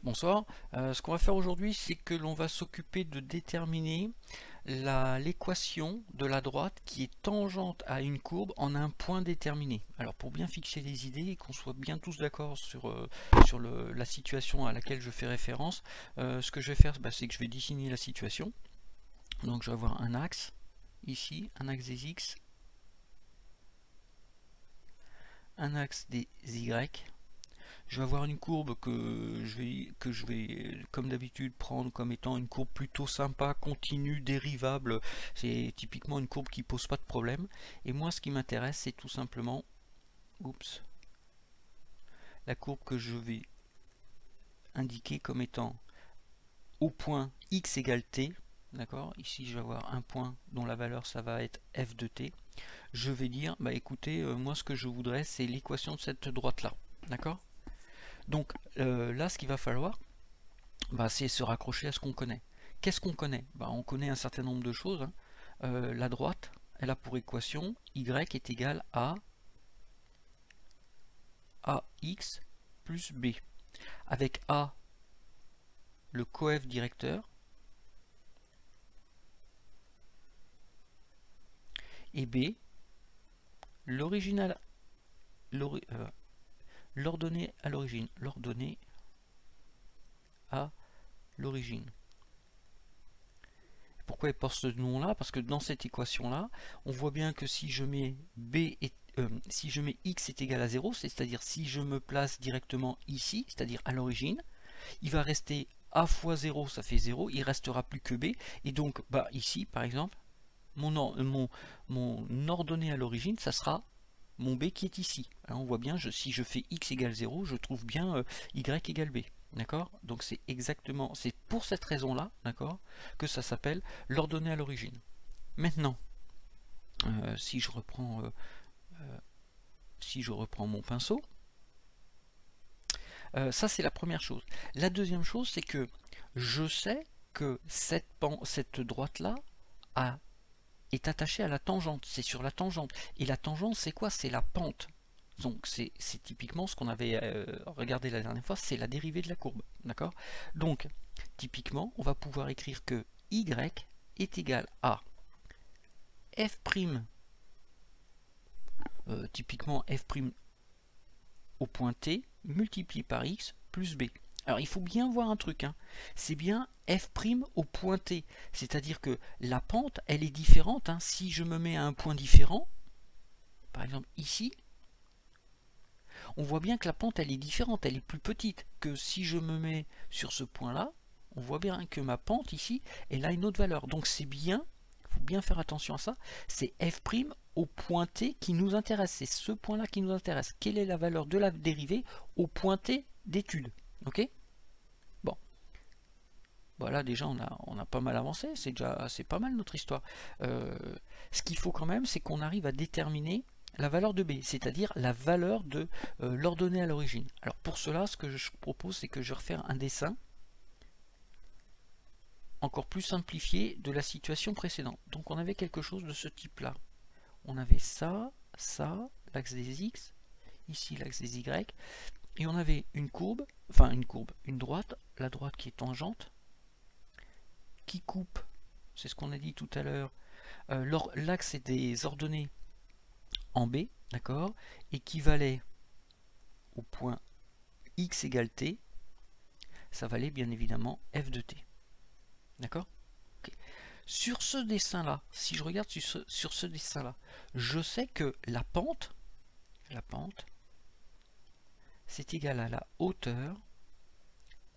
Bonsoir. Ce qu'on va faire aujourd'hui, c'est que l'on va s'occuper de déterminer l'équation de la droite qui est tangente à une courbe en un point déterminé. Alors pour bien fixer les idées et qu'on soit bien tous d'accord sur la situation à laquelle je fais référence, ce que je vais faire, c'est que je vais dessiner la situation. Donc je vais avoir un axe ici, un axe des x, un axe des y. Je vais avoir une courbe que je vais comme d'habitude prendre comme étant une courbe plutôt sympa, continue, dérivable. C'est typiquement une courbe qui pose pas de problème. Et moi, ce qui m'intéresse, c'est tout simplement, la courbe que je vais indiquer comme étant au point x égale t. D'accord. Ici, je vais avoir un point dont la valeur, ça va être f de t. Je vais dire, écoutez, moi, ce que je voudrais, c'est l'équation de cette droite-là. D'accord. Donc là, ce qu'il va falloir, c'est se raccrocher à ce qu'on connaît. Qu'est-ce qu'on connaît? On connaît un certain nombre de choses. La droite, elle a pour équation y est égal à ax plus b. Avec a, le coef directeur, et b, l'ordonnée à l'origine. L'ordonnée à l'origine. Pourquoi elle porte ce nom-là? Parce que dans cette équation-là, on voit bien que si je mets si je mets x est égal à 0, c'est-à-dire si je me place directement ici, c'est-à-dire à l'origine, il va rester a fois 0, ça fait 0, il restera plus que b, et donc ici par exemple, mon ordonnée à l'origine, ça sera mon b qui est ici. Alors on voit bien, si je fais x égale 0, je trouve bien y égale b. D'accord? Donc c'est exactement, c'est pour cette raison-là, d'accord, que ça s'appelle l'ordonnée à l'origine. Maintenant, si je reprends mon pinceau, ça c'est la première chose. La deuxième chose, c'est que je sais que cette droite-là est attachée à la tangente. C'est sur la tangente. Et la tangente, c'est quoi? C'est la pente. Donc c'est typiquement ce qu'on avait regardé la dernière fois, c'est la dérivée de la courbe. D'accord? Donc, typiquement, on va pouvoir écrire que y est égal à f', typiquement f' au point t, multiplié par x plus b. Alors il faut bien voir un truc, hein. C'est bien f' au point t, c'est-à-dire que la pente, elle est différente, hein. Si je me mets à un point différent, par exemple ici, on voit bien que la pente, elle est différente, elle est plus petite que si je me mets sur ce point-là. On voit bien que ma pente ici, elle a une autre valeur. Donc c'est bien, il faut bien faire attention à ça, c'est f' au point t qui nous intéresse. C'est ce point-là qui nous intéresse. Quelle est la valeur de la dérivée au point t d'étude? Ok? Bon. Voilà, déjà on a pas mal avancé, c'est pas mal notre histoire. Ce qu'il faut quand même, c'est qu'on arrive à déterminer la valeur de b, c'est-à-dire la valeur de l'ordonnée à l'origine. Alors pour cela, ce que je propose, c'est que je vais refaire un dessin encore plus simplifié de la situation précédente. Donc on avait quelque chose de ce type-là. On avait ça, l'axe des x, ici l'axe des y, et on avait une courbe, une droite, la droite qui est tangente, qui coupe, c'est ce qu'on a dit tout à l'heure, l'axe des ordonnées en b, d'accord, équivalait au point x égale t, ça valait bien évidemment f de t. D'accord? Okay. Sur ce dessin-là, si je regarde sur ce dessin-là, je sais que la pente, c'est égal à la hauteur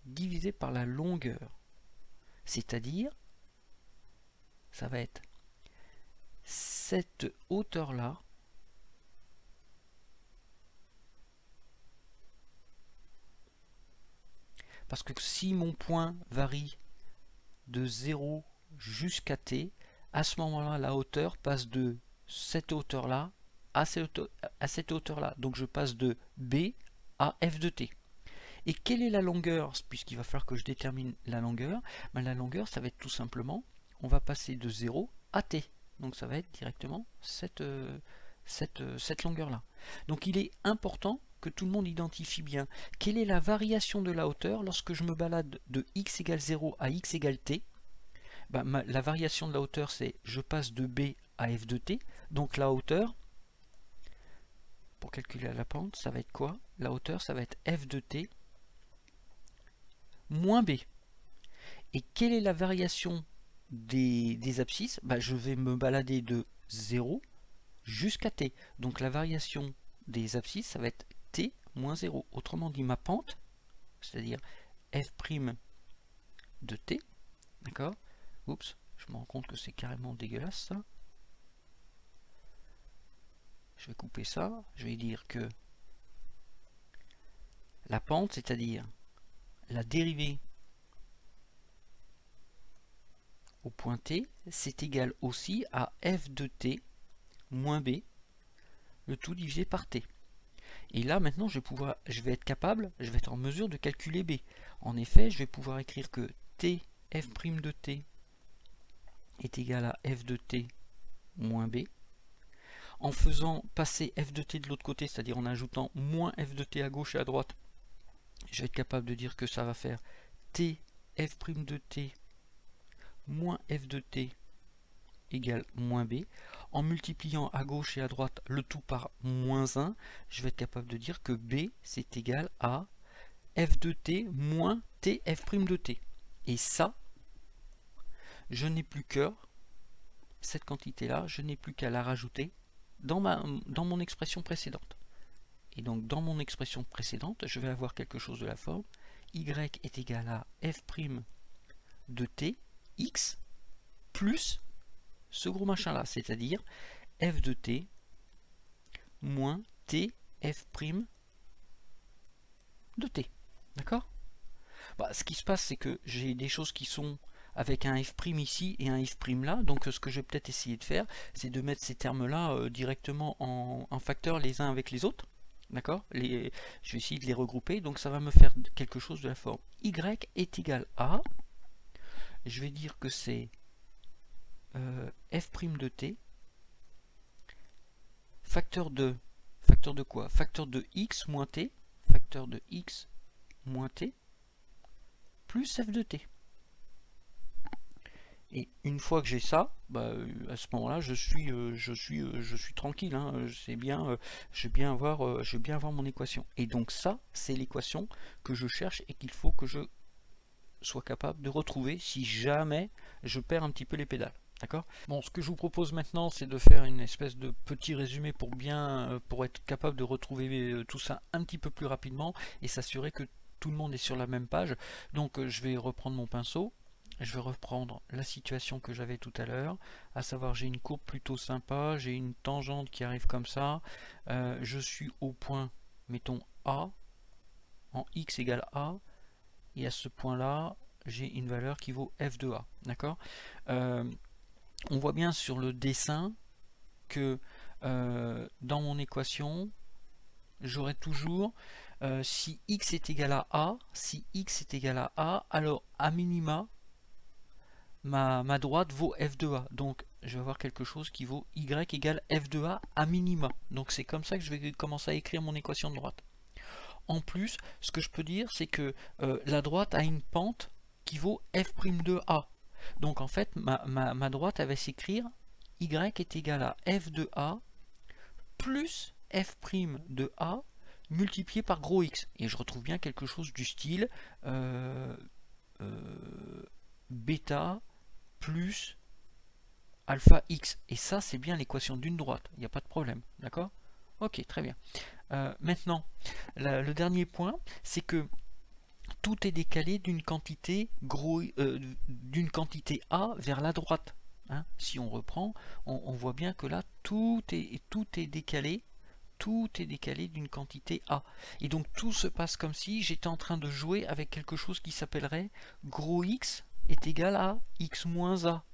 divisé par la longueur. C'est-à-dire, ça va être cette hauteur-là parce que si mon point varie de 0 jusqu'à t, à ce moment-là, la hauteur passe de cette hauteur-là à cette hauteur-là. Donc je passe de b à f de t. Et quelle est la longueur? Puisqu'il va falloir que je détermine la longueur, la longueur, ça va être tout simplement, on va passer de 0 à t. Donc ça va être directement cette longueur-là. Donc il est important que tout le monde identifie bien. Quelle est la variation de la hauteur lorsque je me balade de x égale 0 à x égale t? Ben, la variation de la hauteur, c'est je passe de b à f de t. Donc la hauteur, pour calculer la pente, ça va être quoi? La hauteur, ça va être f de t moins b. Et quelle est la variation des abscisses? Ben, je vais me balader de 0 jusqu'à t. Donc la variation des abscisses, ça va être t moins 0. Autrement dit, ma pente, c'est-à-dire f' de t, d'accord? Oups, je me rends compte que c'est carrément dégueulasse ça. Je vais couper ça. Je vais dire que la pente, c'est-à-dire la dérivée au point t, c'est égal aussi à f de t moins b, le tout divisé par t. Et là maintenant je vais être en mesure de calculer b. En effet, je vais pouvoir écrire que t f' de t est égal à f de t moins b. En faisant passer f de t de l'autre côté, c'est-à-dire en ajoutant moins f de t à gauche et à droite, je vais être capable de dire que ça va faire t f' de t moins f de t égale moins b. En multipliant à gauche et à droite le tout par moins 1, je vais être capable de dire que b c'est égal à f de t moins t f' de t. Et ça, je n'ai plus qu'à, cette quantité-là, je n'ai plus qu'à la rajouter dans mon expression précédente. Et donc dans mon expression précédente, je vais avoir quelque chose de la forme y est égal à f' de t x plus ce gros machin là, c'est-à-dire f de t moins t f' de t. D'accord? Bah, ce qui se passe, c'est que j'ai des choses qui sont avec un f' ici et un f' là, donc ce que je vais peut-être essayer de faire, c'est de mettre ces termes-là directement en facteur les uns avec les autres. D'accord? Je vais essayer de les regrouper, donc ça va me faire quelque chose de la forme y est égal à, je vais dire que c'est f' de t, facteur de quoi? Facteur de x moins t, facteur de x moins t, plus f de t. Et une fois que j'ai ça, bah, à ce moment-là, je suis tranquille. Hein, je vais bien avoir mon équation. Et donc ça, c'est l'équation que je cherche et qu'il faut que je sois capable de retrouver si jamais je perds un petit peu les pédales. D'accord? Bon, ce que je vous propose maintenant, c'est de faire une espèce de petit résumé pour être capable de retrouver tout ça un petit peu plus rapidement et s'assurer que tout le monde est sur la même page. Donc je vais reprendre mon pinceau. Je vais reprendre la situation que j'avais tout à l'heure, à savoir j'ai une courbe plutôt sympa, j'ai une tangente qui arrive comme ça, je suis au point, mettons A, en x égale A, et à ce point là, j'ai une valeur qui vaut f de A. D'accord? On voit bien sur le dessin que dans mon équation, j'aurai toujours, si x est égal à A, alors à minima, ma droite vaut f de A. Donc je vais avoir quelque chose qui vaut y égale f de A à minima. Donc c'est comme ça que je vais commencer à écrire mon équation de droite. En plus, ce que je peux dire, c'est que la droite a une pente qui vaut f' de A. Donc en fait, ma droite, elle va s'écrire y est égal à f de A plus f' de A multiplié par gros X. Et je retrouve bien quelque chose du style bêta plus alpha x. Et ça, c'est bien l'équation d'une droite. Il n'y a pas de problème. D'accord? Ok, très bien. Maintenant, le dernier point, c'est que tout est décalé d'une quantité A vers la droite. Hein? Si on reprend, on voit bien que là, tout est décalé. Tout est décalé d'une quantité A. Et donc tout se passe comme si j'étais en train de jouer avec quelque chose qui s'appellerait gros X est égal à x moins A.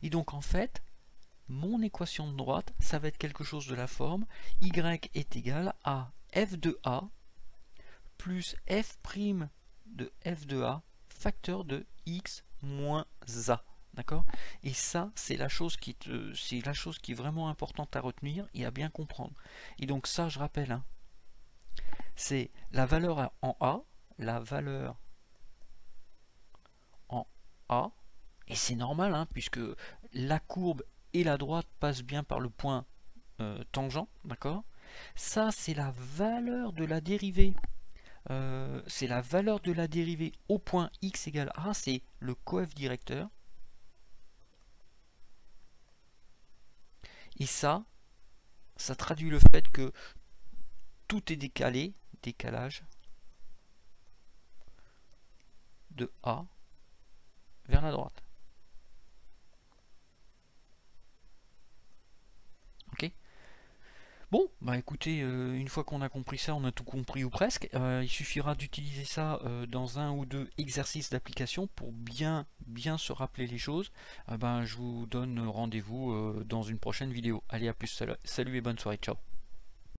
Et donc en fait, mon équation de droite, ça va être quelque chose de la forme y est égal à f de A plus f' de f de A facteur de x moins A. D'accord? Et ça, c'est la chose qui est vraiment importante à retenir et à bien comprendre. Et donc ça, je rappelle, hein, c'est la valeur en A, la valeur en A, et c'est normal, hein, puisque la courbe et la droite passent bien par le point tangent, d'accord? Ça, c'est la valeur de la dérivée. C'est la valeur de la dérivée au point x égale a, c'est le coef directeur. Et ça traduit le fait que tout est décalé, décalage de A vers la droite. Ok? Bon, bah écoutez, une fois qu'on a compris ça, on a tout compris ou presque. Il suffira d'utiliser ça dans un ou deux exercices d'application pour bien se rappeler les choses. Ben, je vous donne rendez-vous dans une prochaine vidéo. Allez, à plus, salut et bonne soirée, ciao.